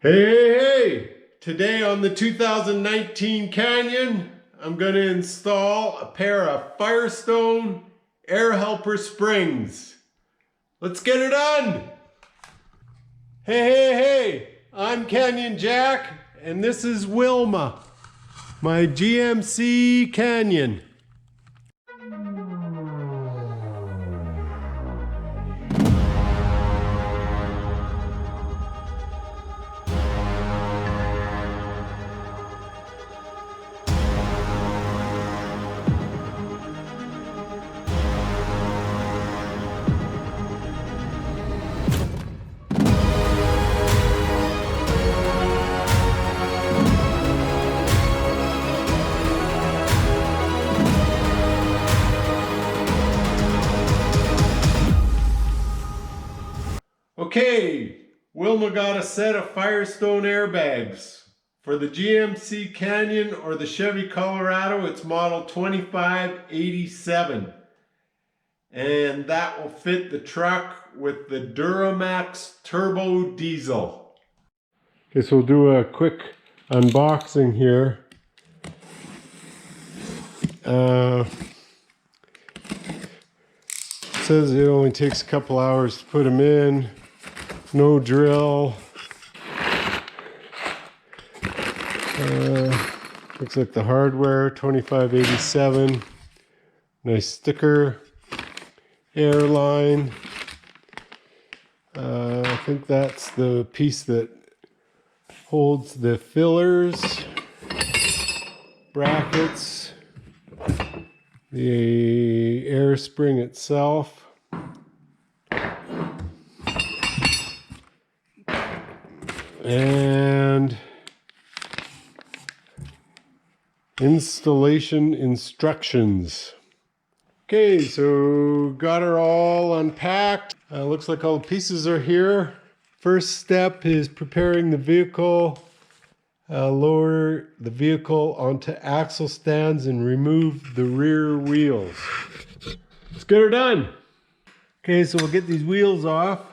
Hey! Today on the 2019 Canyon, I'm going to install a pair of Firestone air helper springs. Let's get it done! Hey! I'm Canyon Jack, and this is Wilma, my GMC Canyon. Okay, Wilma got a set of Firestone airbags. For the GMC Canyon or the Chevy Colorado, it's model 2587. And that will fit the truck with the Duramax turbo diesel. Okay, so we'll do a quick unboxing here. It says it only takes a couple hours to put them in. No drill. Looks like the hardware, 2587. Nice sticker. Airline. I think that's the piece that holds the fillers, brackets, the air spring itself. And installation instructions. Okay, so got her all unpacked. Looks like all the pieces are here. First step is preparing the vehicle. Lower the vehicle onto axle stands and remove the rear wheels. Let's get her done. Okay, so we'll get these wheels off.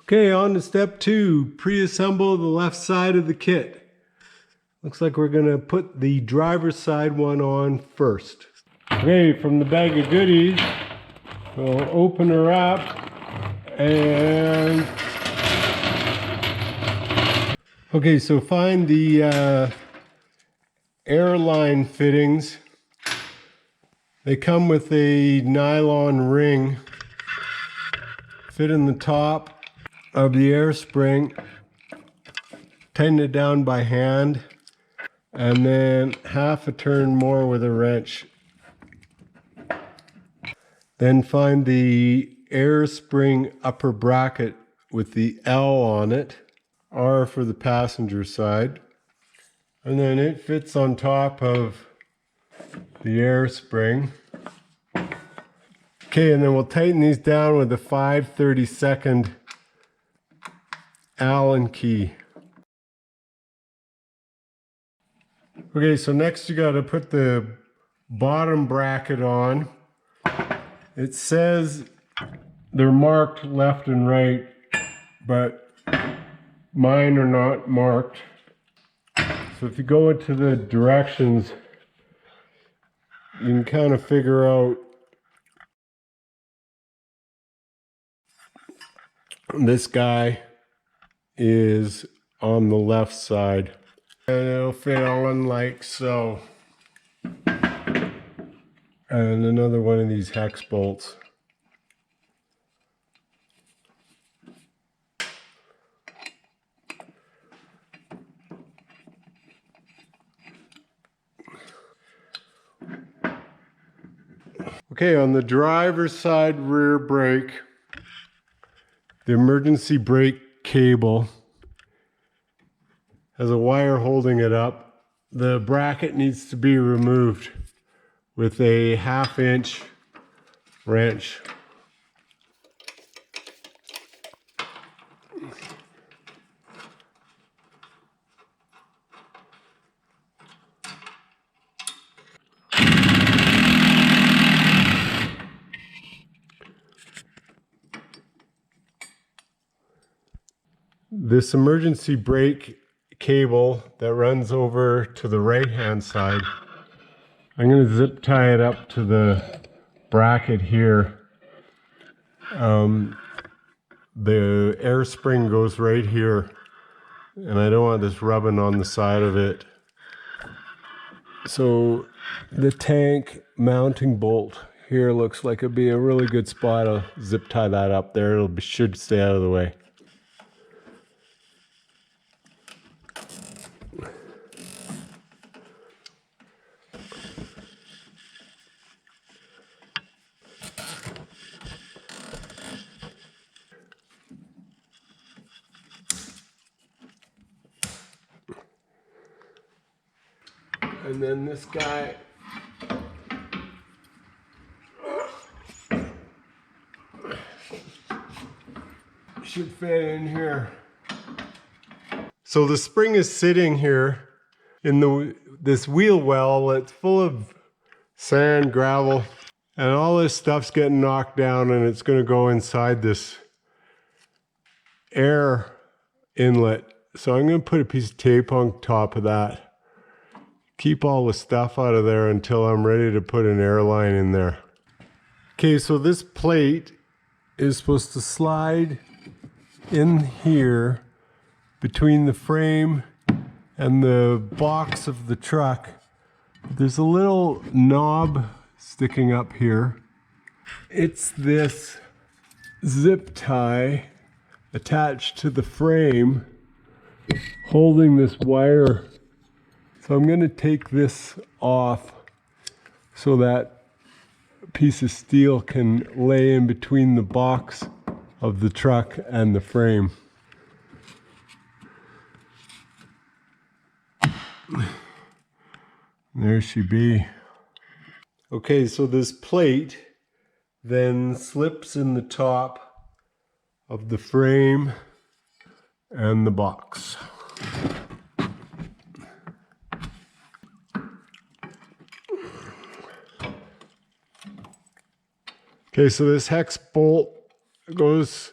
Okay, on to step 2, pre-assemble the left side of the kit. Looks like we're gonna put the driver's side one on first. Okay, from the bag of goodies, we'll open her up and... Okay, so find the airline fittings. They come with a nylon ring, fit in the top of the air spring, tighten it down by hand, and then half a turn more with a wrench. Then find the air spring upper bracket with the L on it, R for the passenger side, and then it fits on top of the air spring. Okay, and then we'll tighten these down with a 5/32 Allen key. Okay, so next you got to put the bottom bracket on. It says they're marked left and right, but mine are not marked. So if you go into the directions, you can kind of figure out this guy is on the left side. And it'll fit on like so. And another one of these hex bolts. Okay, on the driver's side rear brake, the emergency brake cable has a wire holding it up. The bracket needs to be removed with a 1/2 inch wrench. This emergency brake cable that runs over to the right hand side, I'm going to zip tie it up to the bracket here. The air spring goes right here, and I don't want this rubbing on the side of it. So the tank mounting bolt here looks like it'd be a really good spot. I'll zip tie that up there. Should stay out of the way. And then this guy should fit in here. So the spring is sitting here in this wheel well. It's full of sand, gravel, and all this stuff's getting knocked down, and it's going to go inside this air inlet. So I'm going to put a piece of tape on top of that. Keep all the stuff out of there until I'm ready to put an airline in there. Okay, so this plate is supposed to slide in here between the frame and the box of the truck. There's a little knob sticking up here. It's this zip tie attached to the frame holding this wire. So I'm going to take this off so that piece of steel can lay in between the box of the truck and the frame. There she be. Okay, so this plate then slips in the top of the frame and the box. Okay, so this hex bolt goes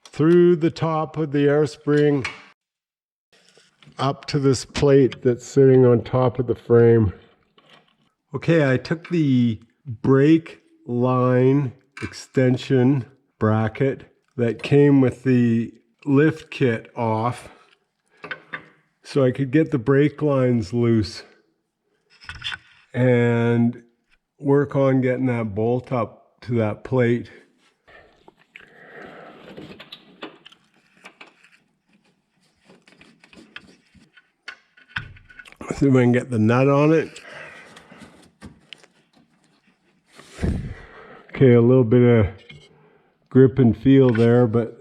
through the top of the air spring up to this plate that's sitting on top of the frame. Okay, I took the brake line extension bracket that came with the lift kit off so I could get the brake lines loose and work on getting that bolt up to that plate. See if I can get the nut on it. Okay, a little bit of grip and feel there, but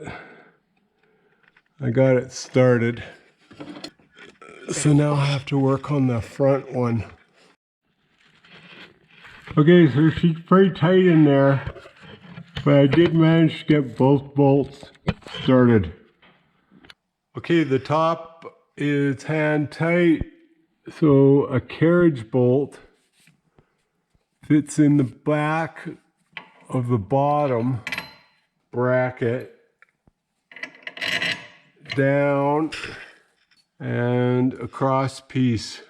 I got it started. So now I have to work on the front one. Okay, so she's pretty tight in there, but I did manage to get both bolts started. Okay, the top is hand tight, so a carriage bolt fits in the back of the bottom bracket down, and a cross piece.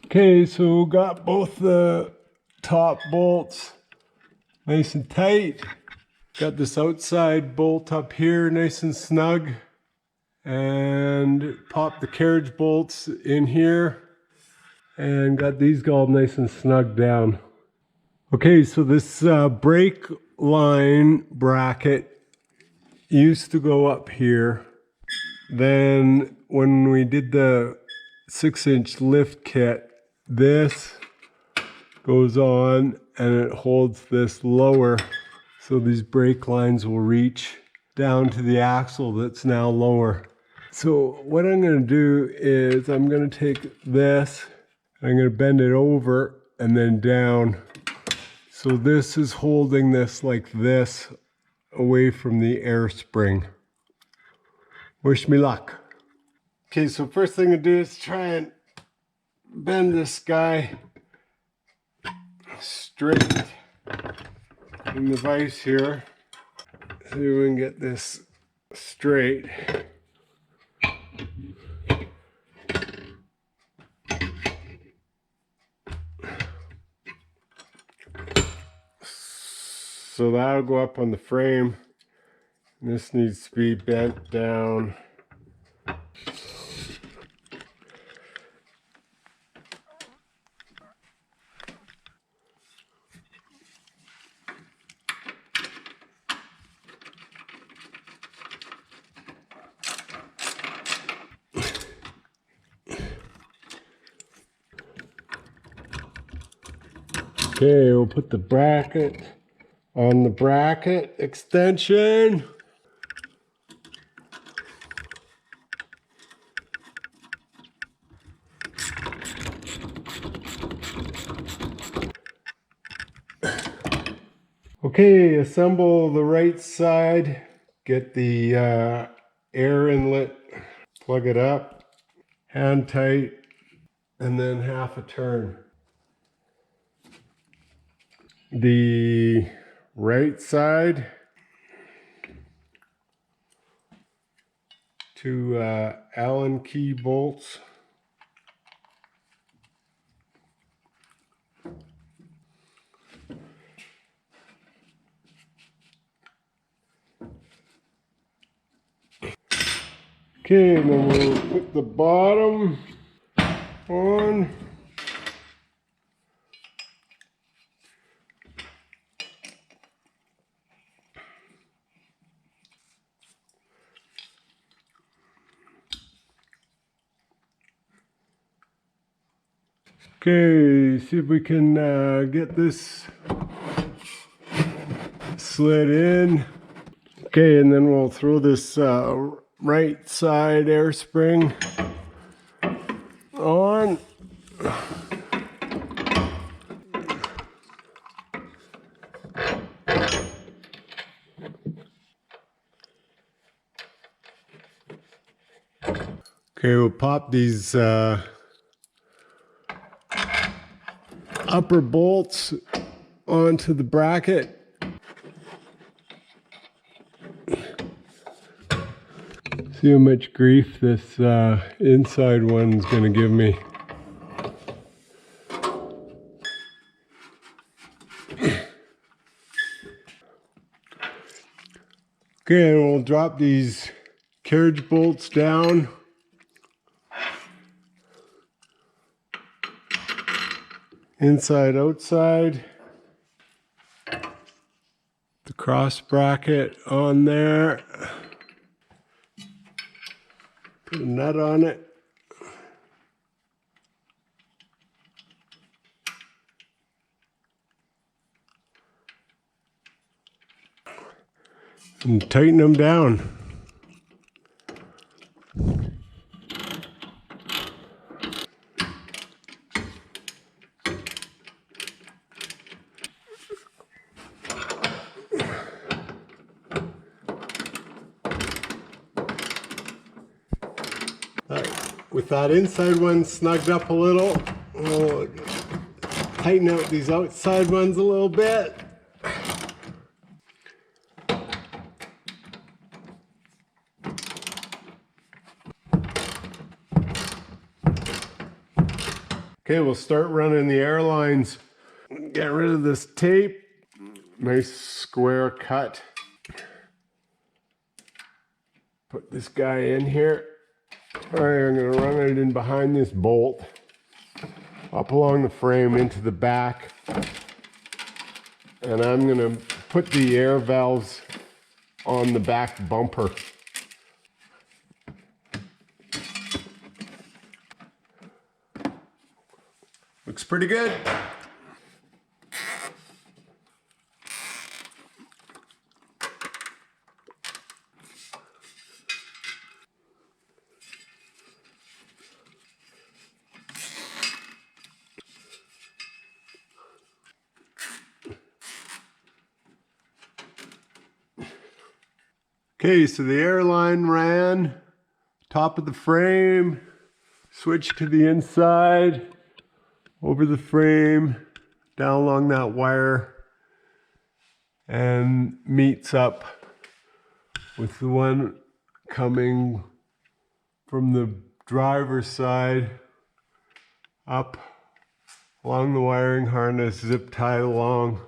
Okay, so got both the top bolts nice and tight. Got this outside bolt up here nice and snug. And pop the carriage bolts in here. And got these all nice and snug down. Okay, so this brake line bracket used to go up here. Then when we did the 6-inch lift kit, this goes on and it holds this lower, so these brake lines will reach down to the axle that's now lower. So what I'm going to do is I'm going to take this, I'm going to bend it over and then down. So this is holding this like this away from the air spring. Wish me luck. Okay, so first thing to do is try and bend this guy straight in the vise here. See if we can get this straight. So that'll go up on the frame. This needs to be bent down. Okay, we'll put the bracket on the bracket extension. Okay, assemble the right side. Get the air inlet, plug it up, hand tight, and then half a turn. The right side, 2 Allen key bolts. Okay, and then we'll put the bottom on. Okay, see if we can get this slid in. Okay, and then we'll throw this right side air spring on. Okay, we'll pop these upper bolts onto the bracket. See how much grief this inside one's gonna give me. Okay, and we'll drop these carriage bolts down. Inside, outside. The cross bracket on there. Put a nut on it. and tighten them down. With that inside one snugged up a little, we'll tighten out these outside ones a little bit. Okay, we'll start running the airlines. Get rid of this tape. Nice square cut. Put this guy in here. All right, I'm gonna run it in behind this bolt, up along the frame into the back. And I'm gonna put the air valves on the back bumper. Looks pretty good. Okay, so the airline ran, top of the frame, switched to the inside, over the frame, down along that wire, and meets up with the one coming from the driver's side, up along the wiring harness, zip tied along,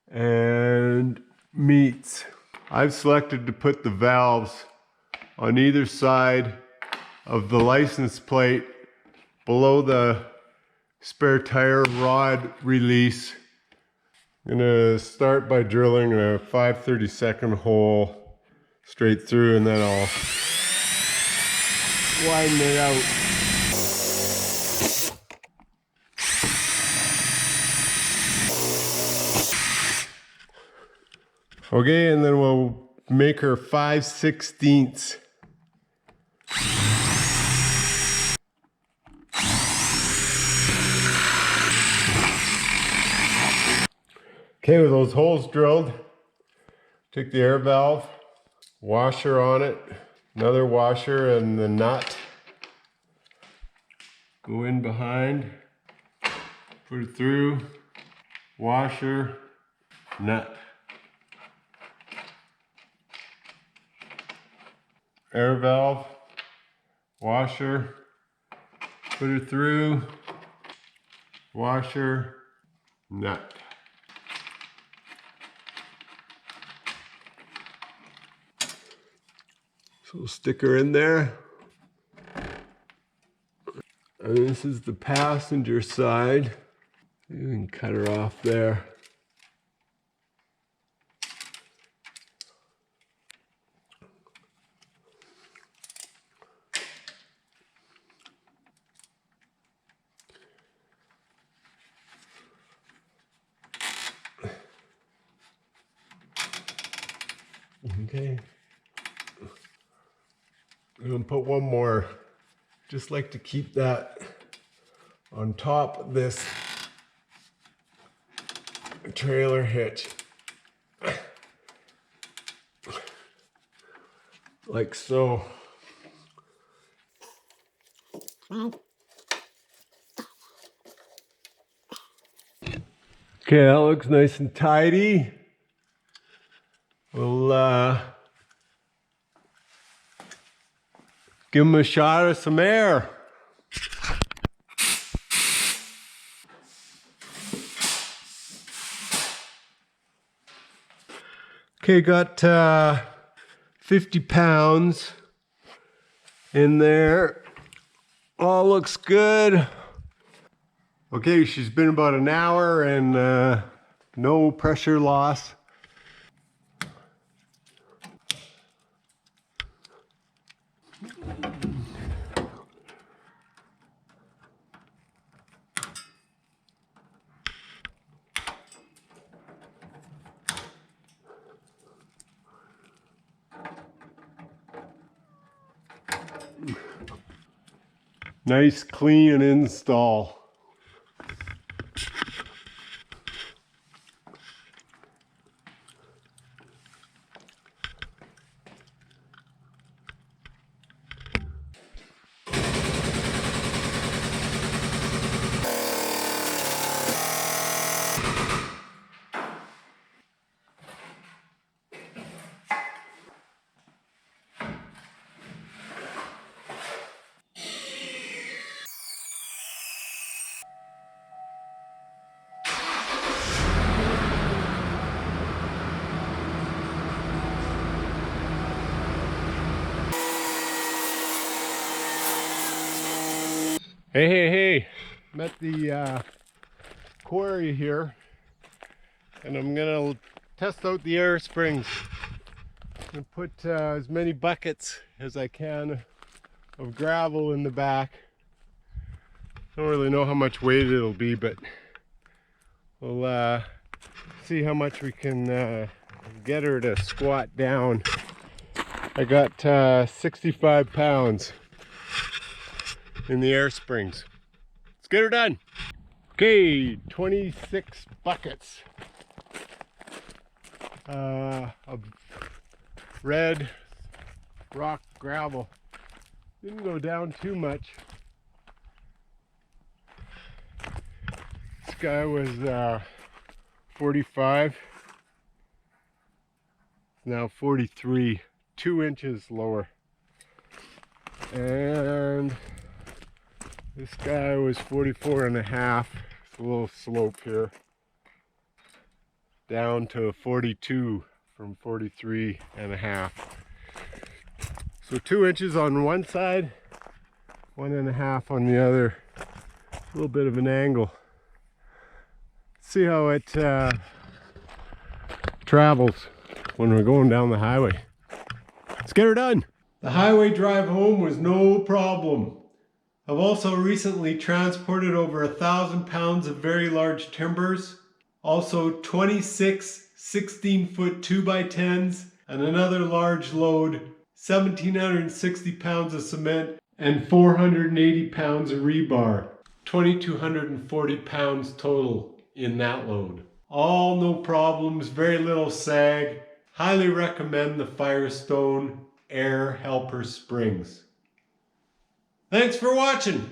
and meets. I've selected to put the valves on either side of the license plate below the spare tire rod release. I'm gonna start by drilling a 5/32 hole straight through, and then I'll widen it out. Okay, and then we'll make her 5/16. Okay, with those holes drilled, take the air valve, washer on it, another washer and the nut. Go in behind, put it through, washer, nut. Air valve, washer, put it through, washer, nut. So we'll stick her in there. And this is the passenger side. You can cut her off there. Okay. I'm gonna put one more. Just like to keep that on top of this trailer hitch. Like so. Okay, that looks nice and tidy. We'll give them a shot of some air. Okay, got 50 pounds in there. All looks good. Okay, she's been about an hour and no pressure loss. Nice clean install. Hey, I'm at the quarry here, and I'm gonna test out the air springs. I'm gonna put as many buckets as I can of gravel in the back. Don't really know how much weight it'll be, but we'll see how much we can get her to squat down. I got 65 pounds in the air springs. Let's get her done. Okay, 26 buckets of red rock gravel. Didn't go down too much. This guy was 45. Now 43, 2 inches lower. And this guy was 44 and a half. It's a little slope here. Down to 42 from 43 and a half. So 2 inches on one side, 1.5 on the other. A little bit of an angle. See how it travels when we're going down the highway. Let's get her done. The highway drive home was no problem. I've also recently transported over 1,000 pounds of very large timbers, also 26 16-foot 2x10s, and another large load, 1,760 pounds of cement and 480 pounds of rebar. 2,240 pounds total in that load. All no problems, very little sag. Highly recommend the Firestone Air Helper Springs. Thanks for watching.